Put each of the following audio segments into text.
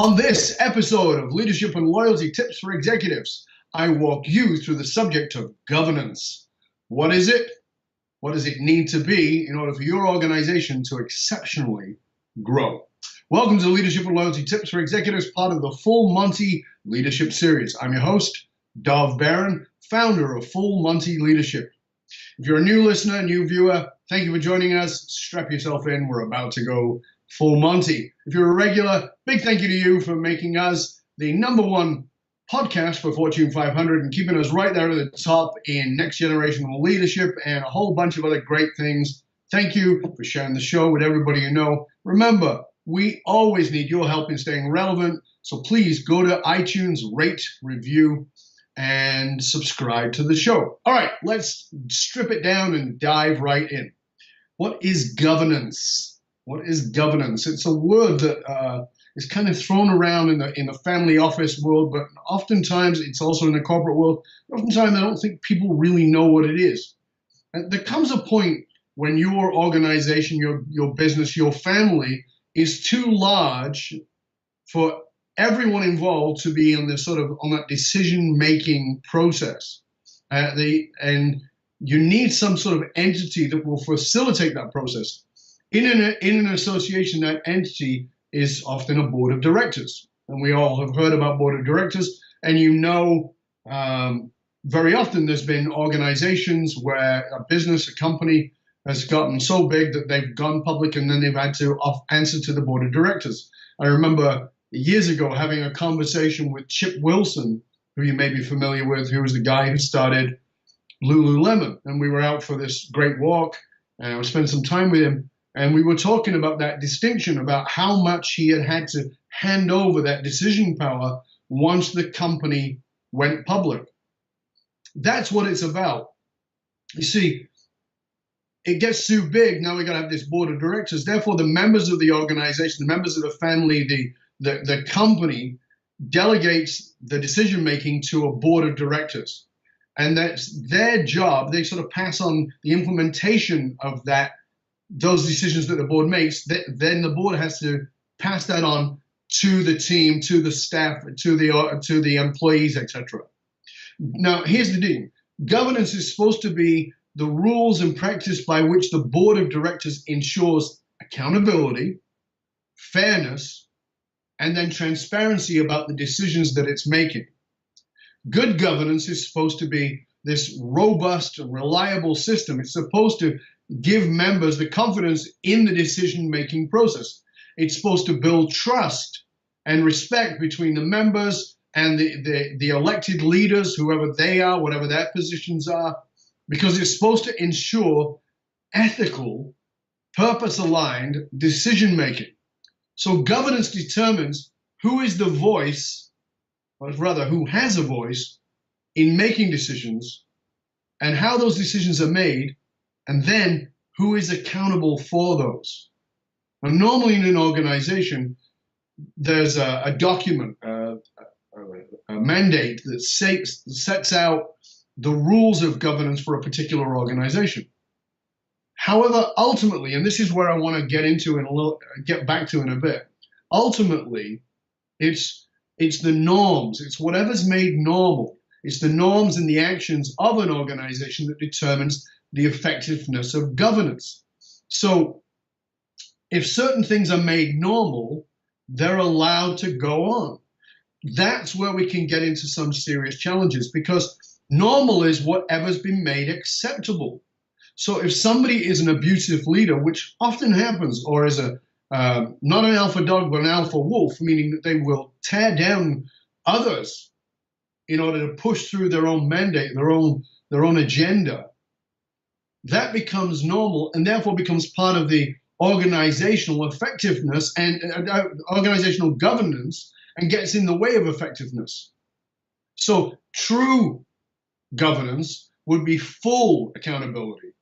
On this episode of Leadership and Loyalty Tips for Executives, I walk you through the subject of governance. What is it? What does it need to be in order for your organization to exceptionally grow? Welcome to Leadership and Loyalty Tips for Executives, part of the Full Monty Leadership Series. I'm your host, Dov Baron, founder of Full Monty Leadership. If you're a new listener, new viewer, thank you for joining us. Strap yourself in. We're about to go full Monty. If you're a regular, big thank you to you for making us the #1 podcast for Fortune 500 and keeping us right there at the top in next generation leadership and a whole bunch of other great things. Thank you for sharing the show with everybody you know. Remember, we always need your help in staying relevant, so please go to iTunes, rate, review, and subscribe to the show. All right, let's strip it down and dive right in. What is governance? What is governance? It's a word that is kind of thrown around in the family office world, but oftentimes it's also in the corporate world. Oftentimes I don't think people really know what it is. And there comes a point when your organization, your business, your family is too large for everyone involved to be on that decision-making process. And you need some sort of entity that will facilitate that process. In an association, that entity is often a board of directors. And we all have heard about board of directors. And very often there's been organizations where a business, a company has gotten so big that they've gone public and then they've had to answer to the board of directors. I remember years ago having a conversation with Chip Wilson, who you may be familiar with, who was the guy who started Lululemon. And we were out for this great walk and I was spending some time with him. And we were talking about that distinction, about how much he had to hand over that decision power once the company went public. That's what it's about. You see, it gets too big. Now we've got to have this board of directors. Therefore, the members of the organization, the members of the family, the company delegates the decision making to a board of directors. And that's their job. They sort of pass on the implementation of those decisions that the board makes. Then the board has to pass that on to the team, to the staff, to the employees, etc. Now, here's the deal. Governance is supposed to be the rules and practice by which the board of directors ensures accountability, fairness, and then transparency about the decisions that it's making. Good governance is supposed to be this robust and reliable system. It's supposed to give members the confidence in the decision-making process. It's supposed to build trust and respect between the members and the elected leaders, whoever they are, whatever their positions are, because it's supposed to ensure ethical, purpose-aligned decision-making. So governance determines who is the voice, or rather who has a voice in making decisions and how those decisions are made, and then who is accountable for those. Now, normally in an organization, there's a document, a mandate that sets out the rules of governance for a particular organization. However, ultimately, and this is where I want to get back to in a bit, ultimately, it's the norms. It's whatever's made normal. It's the norms and the actions of an organization that determines the effectiveness of governance. So if certain things are made normal, they're allowed to go on. That's where we can get into some serious challenges, because normal is whatever's been made acceptable. So if somebody is an abusive leader, which often happens, or is not an alpha dog, but an alpha wolf, meaning that they will tear down others in order to push through their own mandate, their own agenda, that becomes normal and therefore becomes part of the organizational effectiveness and organizational governance and gets in the way of effectiveness. So true governance would be full accountability.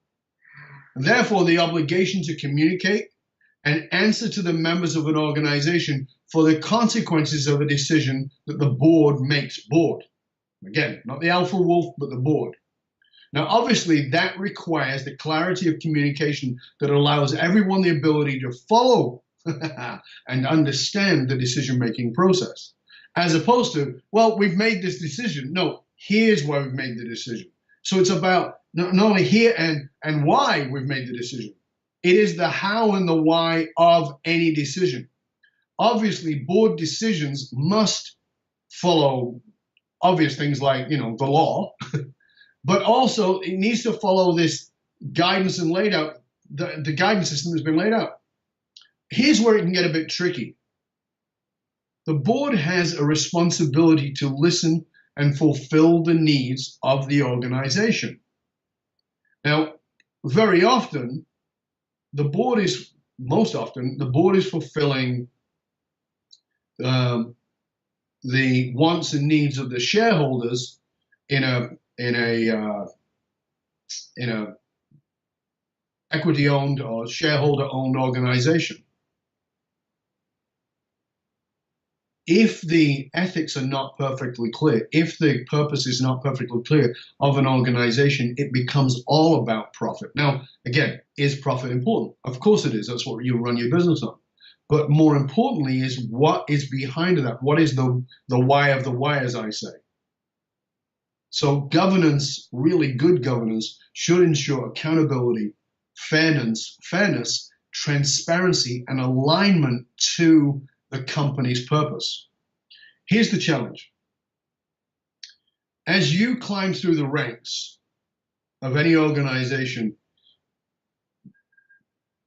And therefore, the obligation to communicate and answer to the members of an organization for the consequences of a decision that the board makes. Board. Again, not the alpha wolf, but the board. Now, obviously, that requires the clarity of communication that allows everyone the ability to follow and understand the decision-making process, as opposed to, well, we've made this decision. No, here's why we've made the decision. So it's about not only here and why we've made the decision. It is the how and the why of any decision. Obviously, board decisions must follow obvious things like, the law, but also it needs to follow this guidance and laid out, the guidance system that's been laid out. Here's where it can get a bit tricky. The board has a responsibility to listen and fulfill the needs of the organization. Now, very often, most often, the board is fulfilling the wants and needs of the shareholders in a equity-owned or shareholder-owned organization. If the ethics are not perfectly clear, if the purpose is not perfectly clear of an organization, it becomes all about profit. Now, again, is profit important? Of course it is. That's what you run your business on. But more importantly is what is behind that. What is the why of the why, as I say? So governance, really good governance, should ensure accountability, fairness, transparency, and alignment to the company's purpose. Here's the challenge. As you climb through the ranks of any organization,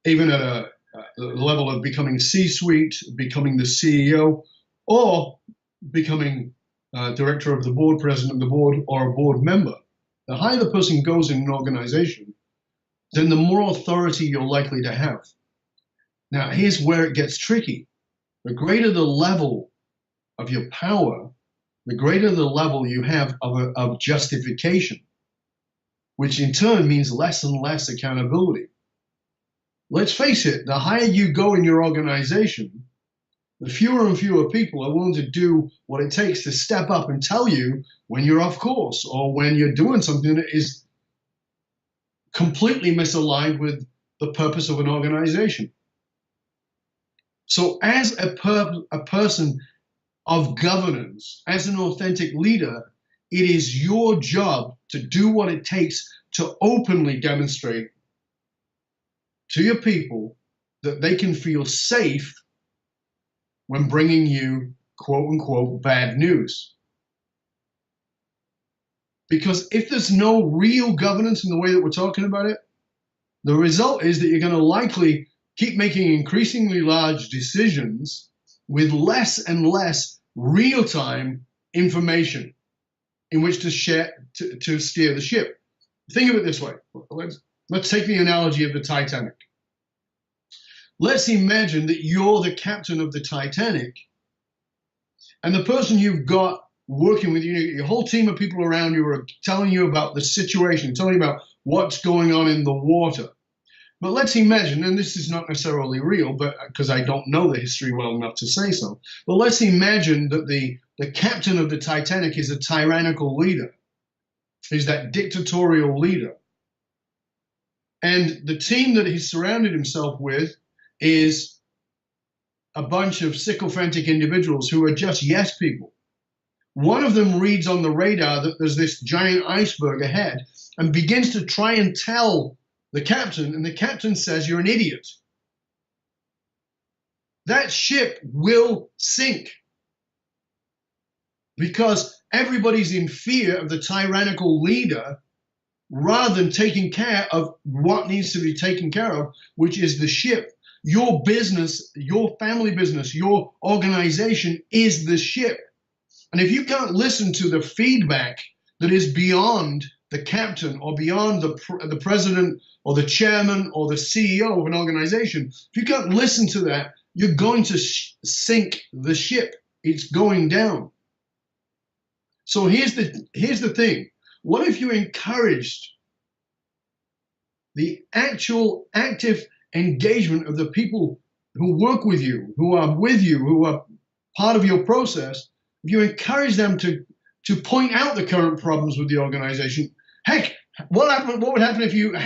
even at a level of becoming C-suite, becoming the CEO, or becoming director of the board, president of the board, or a board member, the higher the person goes in an organization, then the more authority you're likely to have. Now, here's where it gets tricky. The greater the level of your power, the greater the level you have of justification, which in turn means less and less accountability. Let's face it, the higher you go in your organization, the fewer and fewer people are willing to do what it takes to step up and tell you when you're off course or when you're doing something that is completely misaligned with the purpose of an organization. So as a person of governance, as an authentic leader, it is your job to do what it takes to openly demonstrate to your people that they can feel safe when bringing you, quote unquote, bad news. Because if there's no real governance in the way that we're talking about it, the result is that you're going to likely keep making increasingly large decisions with less and less real-time information in which to steer the ship. Think of it this way. Let's take the analogy of the Titanic. Let's imagine that you're the captain of the Titanic, and the person you've got working with you, your whole team of people around you are telling you about the situation, telling you about what's going on in the water. But let's imagine, and this is not necessarily real, but because I don't know the history well enough to say so, but let's imagine that the captain of the Titanic is a tyrannical leader, is that dictatorial leader. And the team that he's surrounded himself with is a bunch of sycophantic individuals who are just yes people. One of them reads on the radar that there's this giant iceberg ahead and begins to try and tell the captain, and the captain says, "You're an idiot." That ship will sink because everybody's in fear of the tyrannical leader rather than taking care of what needs to be taken care of, which is the ship. Your business, your family business, your organization is the ship. And if you can't listen to the feedback that is beyond the captain or beyond the president or the chairman or the CEO of an organization, if you can't listen to that, you're going to sink the ship. It's going down. So here's the thing. What if you encouraged the actual active engagement of the people who work with you, who are with you, who are part of your process? If you encourage them to point out the current problems with the organization, heck, what would happen if you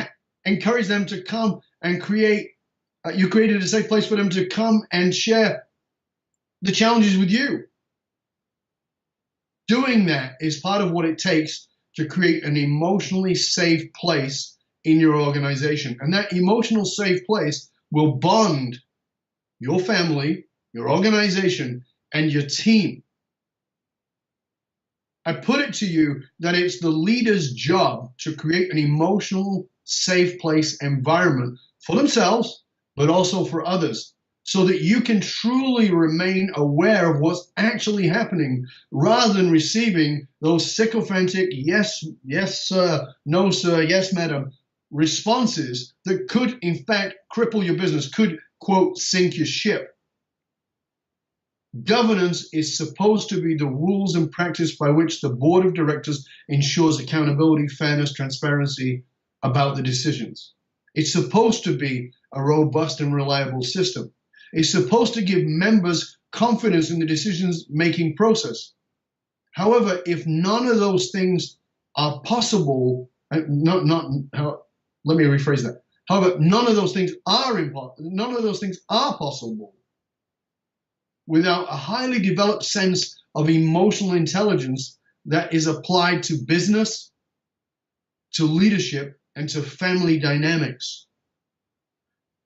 encourage them to come and create You created a safe place for them to come and share the challenges with you. Doing that is part of what it takes to create an emotionally safe place in your organization. And that emotional safe place will bond your family, your organization, and your team. I put it to you that it's the leader's job to create an emotional safe place environment for themselves, but also for others, so that you can truly remain aware of what's actually happening rather than receiving those sycophantic, yes, yes, sir, no, sir, yes, madam, responses that could, in fact, cripple your business, could, quote, sink your ship. Governance is supposed to be the rules and practice by which the board of directors ensures accountability, fairness, transparency about the decisions. It's supposed to be a robust and reliable system. It's supposed to give members confidence in the decision-making process. However, if none of those things are possible, let me rephrase that. However, none of those things are possible without a highly developed sense of emotional intelligence that is applied to business, to leadership, and to family dynamics.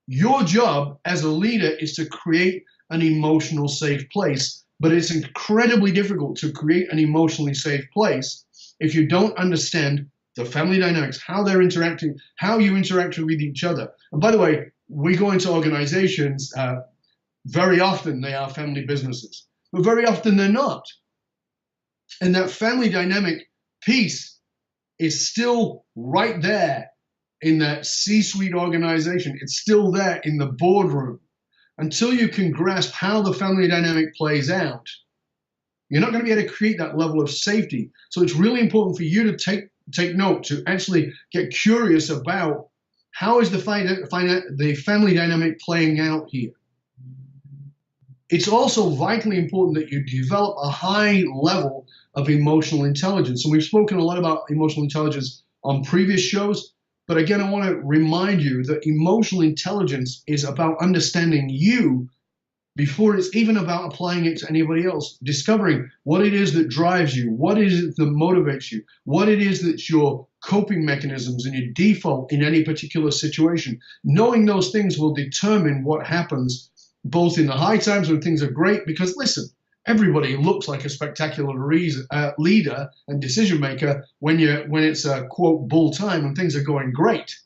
Your job as a leader is to create an emotional safe place, but it's incredibly difficult to create an emotionally safe place if you don't understand the family dynamics, how they're interacting, how you interact with each other. And by the way, we go into organizations, very often they are family businesses, but very often they're not. And that family dynamic piece is still right there in that C-suite organization. It's still there in the boardroom. Until you can grasp how the family dynamic plays out, you're not going to be able to create that level of safety. So it's really important for you to take note, to actually get curious about how is the family dynamic playing out here. It's also vitally important that you develop a high level of emotional intelligence. And we've spoken a lot about emotional intelligence on previous shows. But again, I want to remind you that emotional intelligence is about understanding you before it's even about applying it to anybody else, discovering what it is that drives you, what it is that motivates you, what it is that's your coping mechanisms and your default in any particular situation. Knowing those things will determine what happens both in the high times when things are great, because listen, everybody looks like a spectacular leader and decision maker when it's a quote bull time when things are going great.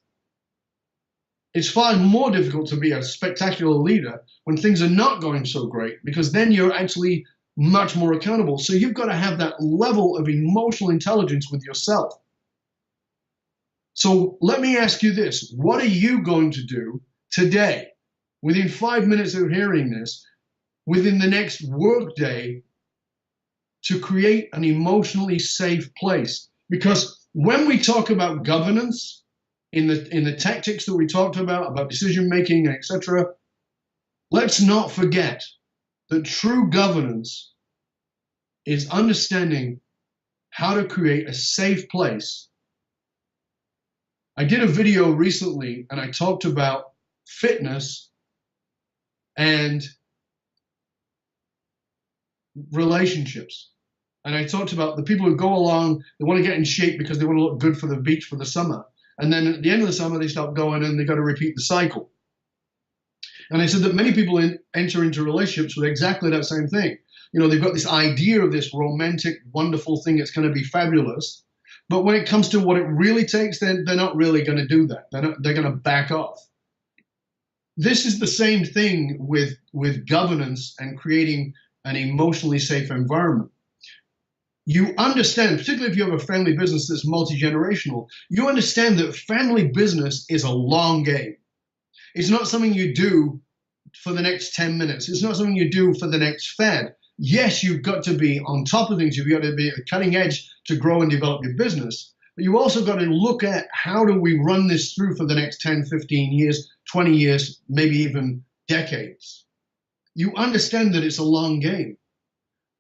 It's far more difficult to be a spectacular leader when things are not going so great, because then you're actually much more accountable. So you've got to have that level of emotional intelligence with yourself. So let me ask you this: what are you going to do today, within 5 minutes of hearing this, within the next workday, to create an emotionally safe place? Because when we talk about governance, in the tactics that we talked about decision making, etc., let's not forget that true governance is understanding how to create a safe place. I did a video recently and I talked about fitness and relationships. And I talked about the people who go along, they want to get in shape because they want to look good for the beach for the summer. And then at the end of the summer, they stop going and they've got to repeat the cycle. And I said that many people enter into relationships with exactly that same thing. You know, they've got this idea of this romantic, wonderful thing that's going to be fabulous. But when it comes to what it really takes, they're not really going to do that. They're going to back off. This is the same thing with governance and creating an emotionally safe environment. You understand, particularly if you have a family business that's multi-generational, you understand that family business is a long game. It's not something you do for the next 10 minutes. It's not something you do for the next fad. Yes, you've got to be on top of things. You've got to be at the cutting edge to grow and develop your business. But you also got to look at how do we run this through for the next 10, 15 years, 20 years, maybe even decades. You understand that it's a long game.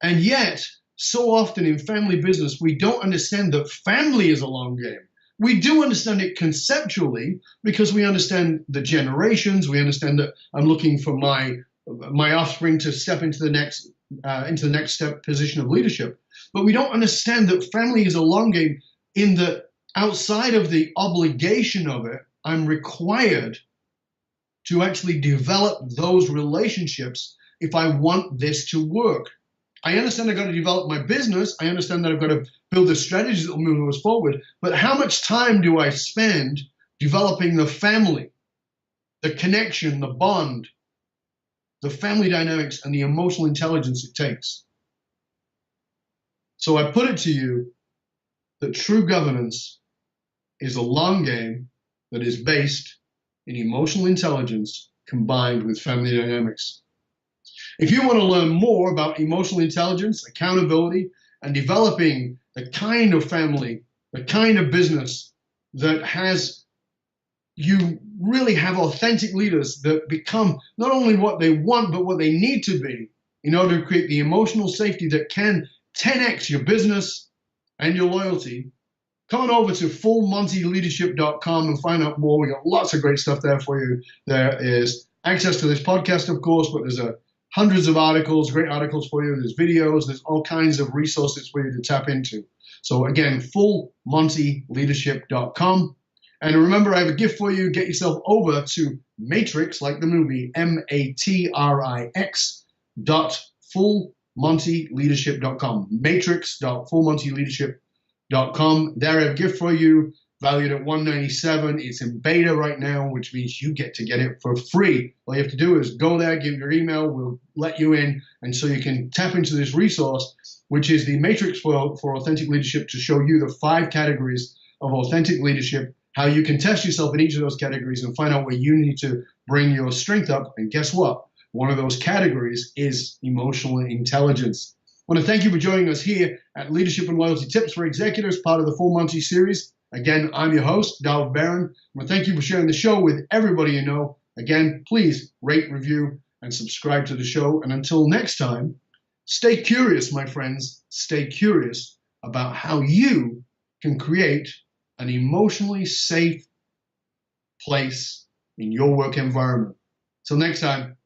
And yet, so often in family business, we don't understand that family is a long game. We do understand it conceptually because we understand the generations. We understand that I'm looking for my offspring to step into the next step position of leadership. But we don't understand that family is a long game in that outside of the obligation of it, I'm required to actually develop those relationships if I want this to work. I understand I've got to develop my business. I understand that I've got to build the strategies that will move us forward. But how much time do I spend developing the family, the connection, the bond, the family dynamics, and the emotional intelligence it takes? So I put it to you that true governance is a long game that is based in emotional intelligence combined with family dynamics. If you want to learn more about emotional intelligence, accountability, and developing the kind of family, the kind of business that has you really have authentic leaders that become not only what they want, but what they need to be in order to create the emotional safety that can 10x your business and your loyalty, come on over to fullmontyleadership.com and find out more. We got lots of great stuff there for you. There is access to this podcast, of course, but there's hundreds of articles, great articles for you. There's videos. There's all kinds of resources for you to tap into. So again, fullmontyleadership.com. And remember, I have a gift for you. Get yourself over to Matrix, like the movie, matrix.fullmontyleadership.com. Matrix.fullmontyleadership.com. There I have a gift for you, valued at $197. It's in beta right now, which means you get to get it for free. All you have to do is go there, give your email, we'll let you in, and so you can tap into this resource, which is the Matrix for Authentic Leadership, to show you the 5 categories of authentic leadership, how you can test yourself in each of those categories and find out where you need to bring your strength up. And guess what? One of those categories is emotional intelligence. I want to thank you for joining us here at Leadership and Loyalty Tips for Executives, part of the Full Monty series. Again, I'm your host, Dov Baron. I want to thank you for sharing the show with everybody you know. Again, please rate, review, and subscribe to the show. And until next time, stay curious, my friends. Stay curious about how you can create an emotionally safe place in your work environment. Till next time.